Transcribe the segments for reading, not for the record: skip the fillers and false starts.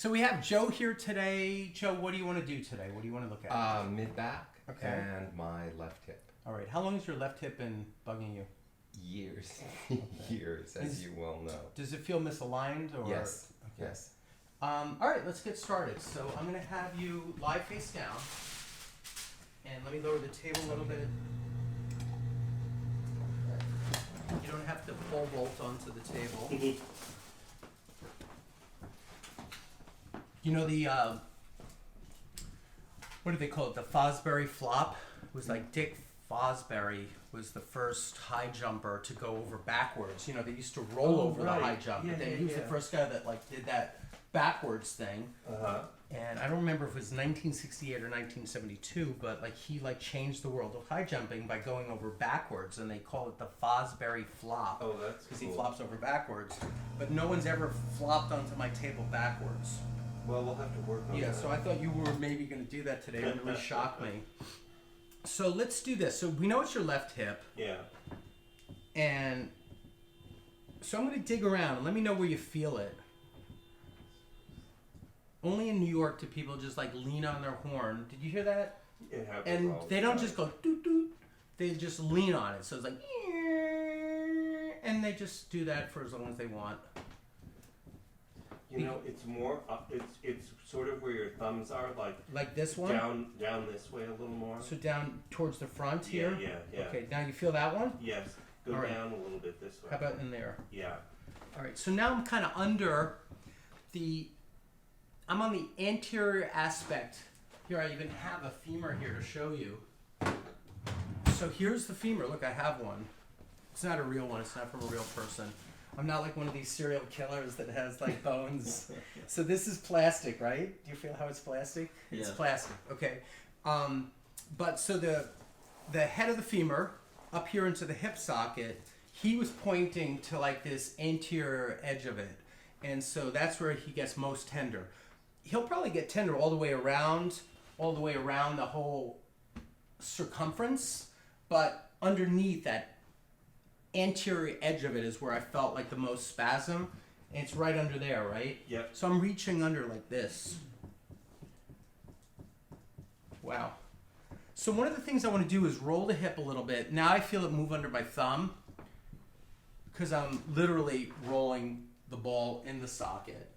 So we have Joe here today. Joe, what do you want to do today? What do you want to look at? Mid-back Okay. and my left hip. All right. How long has your left hip been bugging you? Years. Okay. Years, as you well know. Does it feel misaligned? Or? Yes. Okay. Yes. All right, let's get started. So I'm going to have you lie face down. And let me lower the table a little bit. You don't have to pole vault onto the table. You know the, what do they call it? The Fosbury flop? It was like Dick Fosbury was the first high jumper to go over backwards. You know, they used to roll over the high jump, but then he was the first guy that like did that backwards thing. And I don't remember if it was 1968 or 1972, but like he like changed the world of high jumping by going over backwards, and they call it the Fosbury flop. Oh, that's because cool. he flops over backwards. But no one's ever flopped onto my table backwards. Well, we'll have to work on that. Yeah, so I thought you were maybe going to do that today. It really shocked me. So let's do this. So we know it's your left hip. Yeah. And so I'm going to dig around and let me know where you feel it. Only in New York do people just like lean on their horn. Did you hear that? It happens. And all the they don't time. just go doot doot. They just lean on it. So it's like, and they just do that for as long as they want. You know, it's more up. It's sort of where your thumbs are, Like this one? down this way a little more. So down towards the front here? Yeah. Okay, now you feel that one? Yes. Go All right. down a little bit this way. How about in there? Yeah. All right, so now I'm kind of under I'm on the anterior aspect. Here, I even have a femur here to show you. So here's the femur. Look, I have one. It's not a real one. It's not from a real person. I'm not like one of these serial killers that has like bones. So this is plastic, right? Do you feel how it's plastic? It's Yeah. plastic. Okay. But so the head of the femur up here into the hip socket, he was pointing to like this anterior edge of it. And so that's where he gets most tender. He'll probably get tender all the way around the whole circumference, but underneath that anterior edge of it is where I felt like the most spasm, and it's right under there, right? Yep. So I'm reaching under like this. Wow. So one of the things I want to do is roll the hip a little bit. Now I feel it move under my thumb because I'm literally rolling the ball in the socket.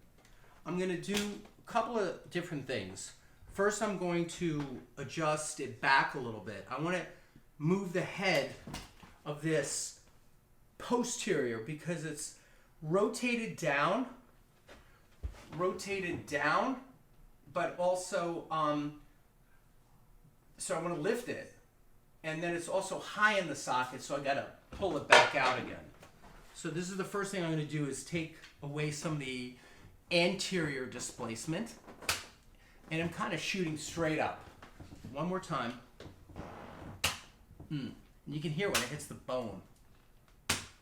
I'm going to do a couple of different things. First, I'm going to adjust it back a little bit. I want to move the head of this posterior because it's rotated down, but also, so I'm going to lift it, and then it's also high in the socket, so I got to pull it back out again. So this is the first thing I'm going to do is take away some of the anterior displacement, and I'm kind of shooting straight up. One more time. You can hear when it hits the bone.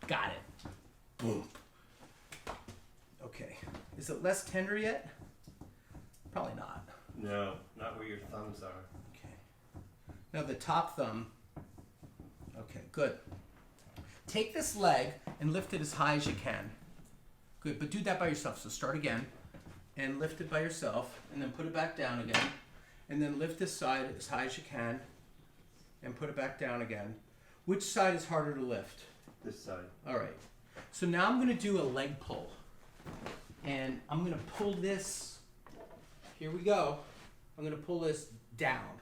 Got it. Boom. Okay. Is it less tender yet? Probably not. No, not where your thumbs are. Okay. Now the top thumb. Okay, good. Take this leg and lift it as high as you can. Good, but do that by yourself. So start again and lift it by yourself and then put it back down again. And then lift this side as high as you can and put it back down again. Which side is harder to lift? This side. All right. So now I'm going to do a leg pull. And I'm going to pull this. Here we go. I'm going to pull this down.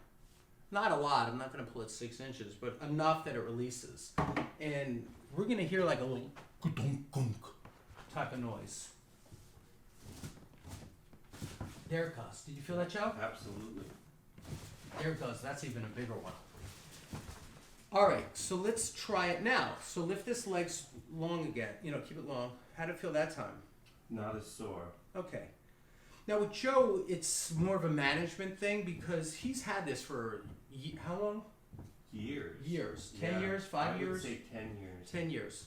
Not a lot. I'm not going to pull it 6 inches, but enough that it releases. And we're going to hear like a little gunk type of noise. There it goes. Did you feel that, Joe? Absolutely. There it goes. That's even a bigger one. All right, so let's try it now. So lift this leg long again. You know, keep it long. How did it feel that time? Not as sore. Okay. Now with Joe, it's more of a management thing because he's had this for how long? Years. Years. 10 years? 5 years? I would say 10 years. 10 years.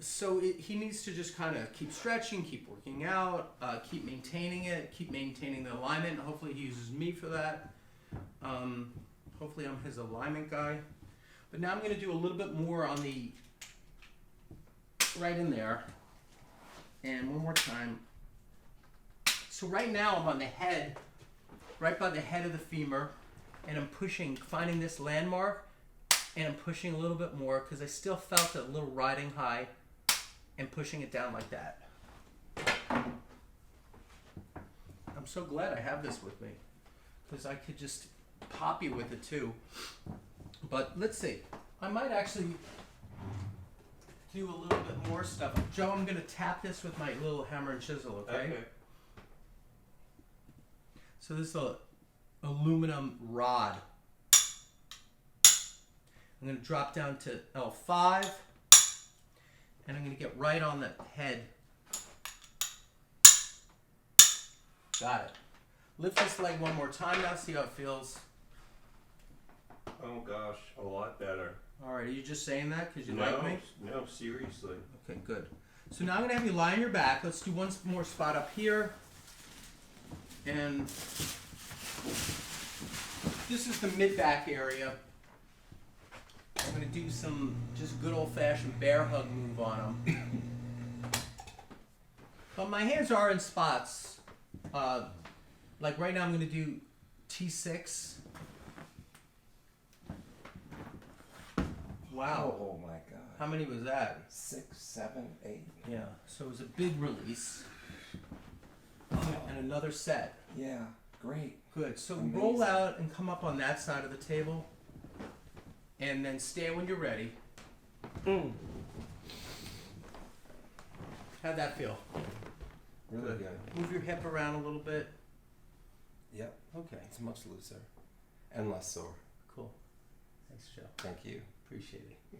So he needs to just kind of keep stretching, keep working out, keep maintaining it, keep maintaining the alignment. Hopefully he uses me for that. Hopefully I'm his alignment guy. But now I'm going to do a little bit more on the right in there. And one more time. So right now I'm on the head, right by the head of the femur, and I'm pushing, finding this landmark, and I'm pushing a little bit more because I still felt a little riding high, and pushing it down like that. I'm so glad I have this with me because I could just pop you with it too. But let's see. I might actually do a little bit more stuff. Joe, I'm gonna tap this with my little hammer and chisel, okay? So this is a aluminum rod. I'm gonna drop down to L5, and I'm gonna get right on the head. Got it. Lift this leg one more time now, see how it feels. Oh gosh, a lot better. All right, are you just saying that because you No, like me? no, seriously. Okay, good. So now I'm gonna have you lie on your back. Let's do one more spot up here. And this is the mid-back area. I'm gonna do some just good old-fashioned bear hug move on them. But my hands are in spots. Like right now I'm gonna do T6. Wow. Oh my God. How many was that? 6, 7, 8. Yeah, so it was a big release. And another set. Yeah, great. Good. So Amazing. roll out and come up on that side of the table. And then stand when you're ready. How'd that feel? Really good. Move your hip around a little bit. Yep, Okay. it's much looser and less sore. Cool. Thanks, Joe. Thank you. Appreciate it.